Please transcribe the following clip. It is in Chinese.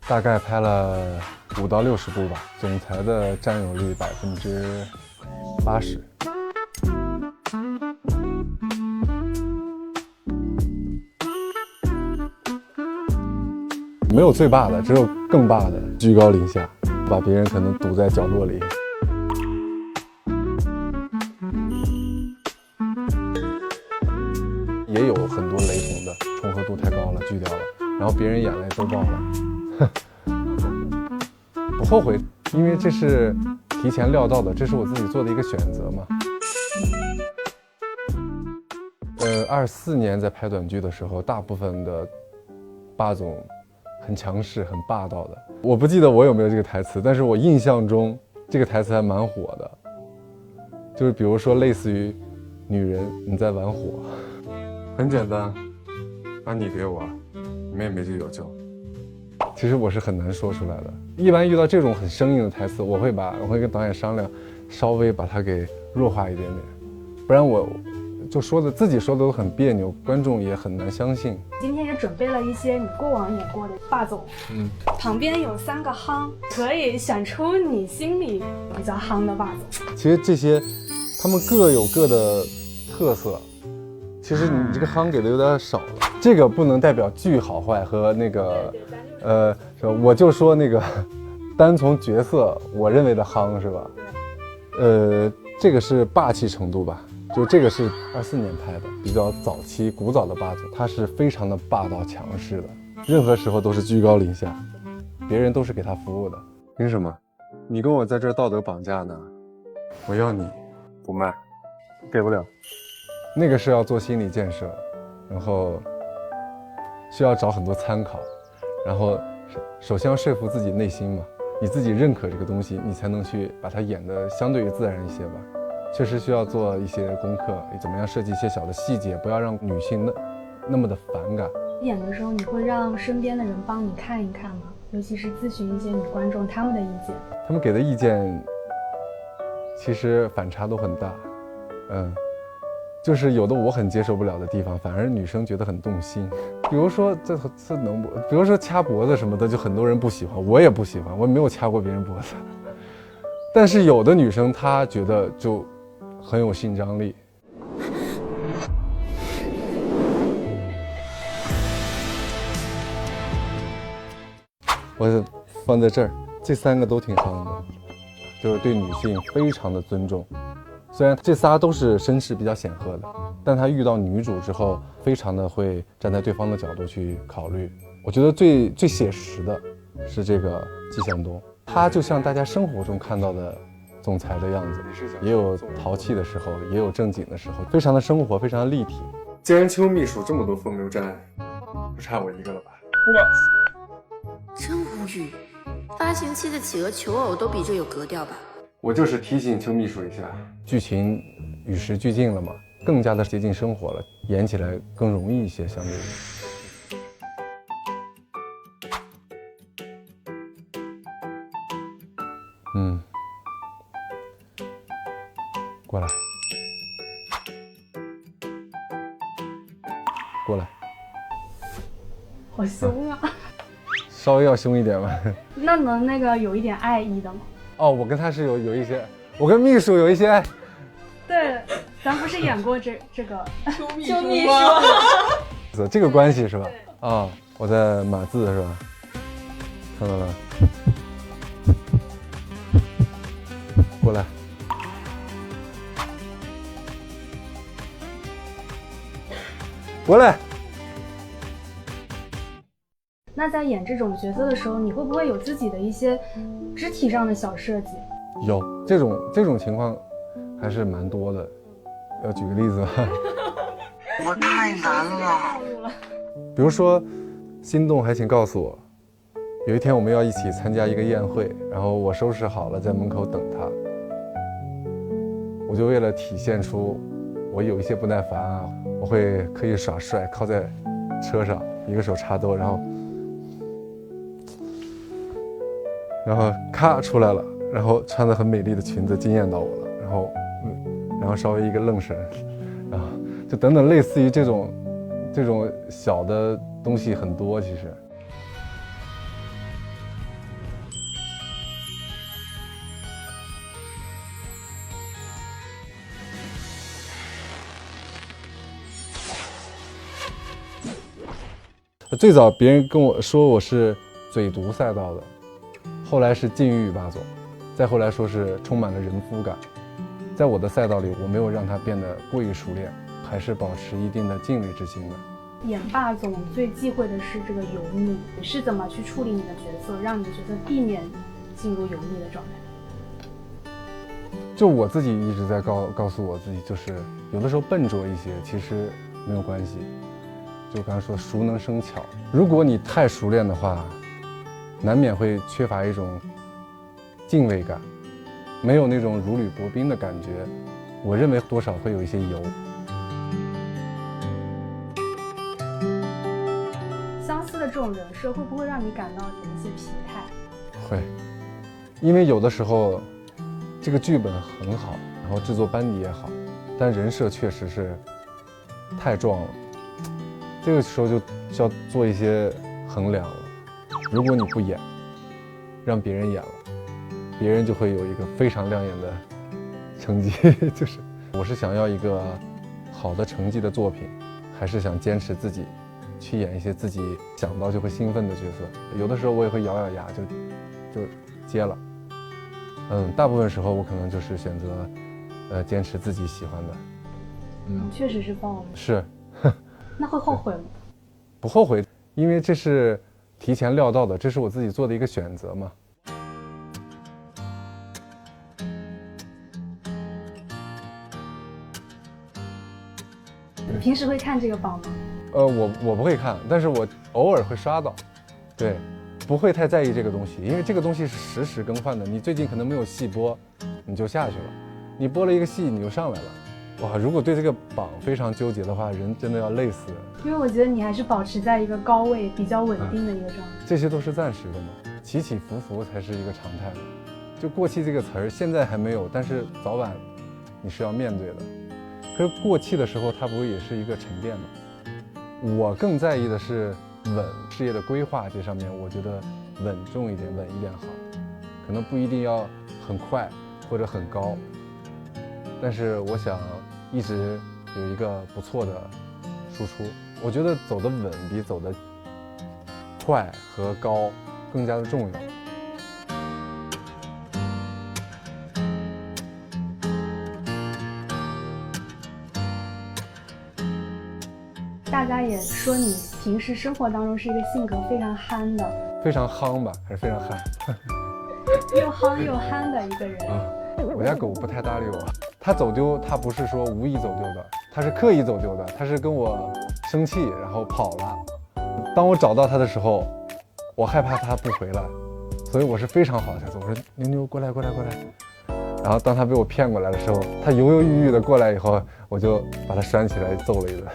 大概拍了5到60部吧，总裁的占有率80%。没有最霸的，只有更霸的，居高临下，把别人可能堵在角落里。也有很多雷同的，重合度太高了，锯掉了，然后别人眼泪都爆了。不后悔，因为这是提前料到的，这是我自己做的一个选择嘛。24年在拍短剧的时候，大部分的霸总很强势、很霸道的。我不记得我有没有这个台词，但是我印象中这个台词还蛮火的，就是比如说类似于“女人你在玩火”，很简单，把你给我，妹妹就有救。其实我是很难说出来的。一般遇到这种很生硬的台词，我会跟导演商量，稍微把它给弱化一点点，不然我就自己说的都很别扭，观众也很难相信。今天也准备了一些你过往演过的霸总，旁边有3个夯，可以选出你心里比较夯的霸总。其实这些他们各有各的特色，其实你这个夯给的有点少了。这个不能代表剧好坏和那个我就说那个单从角色我认为的夯是吧？这个是霸气程度吧，就这个是24年拍的，比较早期古早的霸总，他是非常的霸道强势的，任何时候都是居高临下，别人都是给他服务的。凭什么？你跟我在这儿道德绑架呢？我要你不卖，给不了。那个是要做心理建设，然后需要找很多参考，然后首先要说服自己内心嘛，你自己认可这个东西，你才能去把它演得相对于自然一些吧。确实需要做一些功课，怎么样设计一些小的细节，不要让女性那么的反感。演的时候你会让身边的人帮你看一看吗？尤其是咨询一些女观众他们的意见。他们给的意见其实反差都很大，就是有的我很接受不了的地方，反而女生觉得很动心。比如说比如说掐脖子什么的，就很多人不喜欢，我也不喜欢，我也没有掐过别人脖子。但是有的女生她觉得就很有性张力。我放在这儿，这3个都挺夯的，就是对女性非常的尊重。虽然这仨都是身世比较显赫的，但他遇到女主之后，非常的会站在对方的角度去考虑。我觉得最写实的是这个季向东，他就像大家生活中看到的总裁的样子，也有淘气的时候，也有正经的时候，非常的生活，非常的立体。既然邱秘书这么多风流债，不差我一个了吧？真无语，发情期的企鹅求偶都比这有格调吧？我就是提醒邱秘书一下，剧情与时俱进了嘛，更加的接近生活了，演起来更容易一些，相对于。过来，过来，好凶啊！稍微要凶一点吧。那能那个有一点爱意的吗？哦，我跟他是有一些，我跟秘书有一些。对，咱不是演过这个邱秘书吗？这个关系是吧？啊，我在码字是吧？看到了。过来。过来。那在演这种角色的时候，你会不会有自己的一些肢体上的小设计？有这种情况还是蛮多的。要举个例子吧。我太难了。比如说，心动还请告诉我。有一天我们要一起参加一个宴会，然后我收拾好了在门口等他。我就为了体现出我有一些不耐烦啊，我会刻意耍帅，靠在车上，一个手插兜，然后咔出来了，然后穿着很美丽的裙子惊艳到我了，然后稍微一个愣神，然后就等等类似于这种小的东西很多。其实最早别人跟我说我是嘴毒赛道的，后来是禁欲霸总，再后来说是充满了人夫感。在我的赛道里，我没有让它变得过于熟练，还是保持一定的敬畏之心的。演霸总最忌讳的是这个油腻，你是怎么去处理你的角色，让你的角色避免进入油腻的状态？就我自己一直在告诉我自己，就是有的时候笨拙一些其实没有关系。就刚才说熟能生巧，如果你太熟练的话，难免会缺乏一种敬畏感，没有那种如履薄冰的感觉，我认为多少会有一些油。相似的这种人设会不会让你感到有一些疲态？会，因为有的时候这个剧本很好，然后制作班底也好，但人设确实是太壮了，这个时候就需要做一些衡量了。如果你不演，让别人演了，别人就会有一个非常亮眼的成绩。就是我是想要一个好的成绩的作品，还是想坚持自己去演一些自己想到就会兴奋的角色。有的时候我也会咬咬牙就接了。大部分时候我可能就是选择坚持自己喜欢的。确实是爆了。是。那会后悔吗？不后悔，因为这是提前料到的，这是我自己做的一个选择嘛。你平时会看这个榜吗？我不会看，但是我偶尔会刷到。对，不会太在意这个东西，因为这个东西是实时更换的。你最近可能没有戏播，你就下去了；你播了一个戏，你就上来了。哇，如果对这个榜非常纠结的话，人真的要累死人。因为我觉得你还是保持在一个高位、比较稳定的一个状态。这些都是暂时的嘛，起起伏伏才是一个常态嘛。就过气这个词儿，现在还没有，但是早晚你是要面对的。可是过气的时候，它不会也是一个沉淀吗？我更在意的是稳，事业的规划这上面，我觉得稳重一点，稳一点好。可能不一定要很快或者很高，但是我想一直有一个不错的输出。我觉得走得稳比走得快和高更加的重要。大家也说你平时生活当中是一个性格非常憨的，非常夯吧，还是非常憨？又夯又憨的一个人。我家狗不太搭理我，它走丢，它不是说无意走丢的，它是刻意走丢的，它是跟我生气然后跑了。当我找到它的时候，我害怕它不回来，所以我是非常好的态度，我说妞妞过来过来过来。然后当它被我骗过来的时候，它犹犹豫豫的过来以后，我就把它拴起来揍了一顿。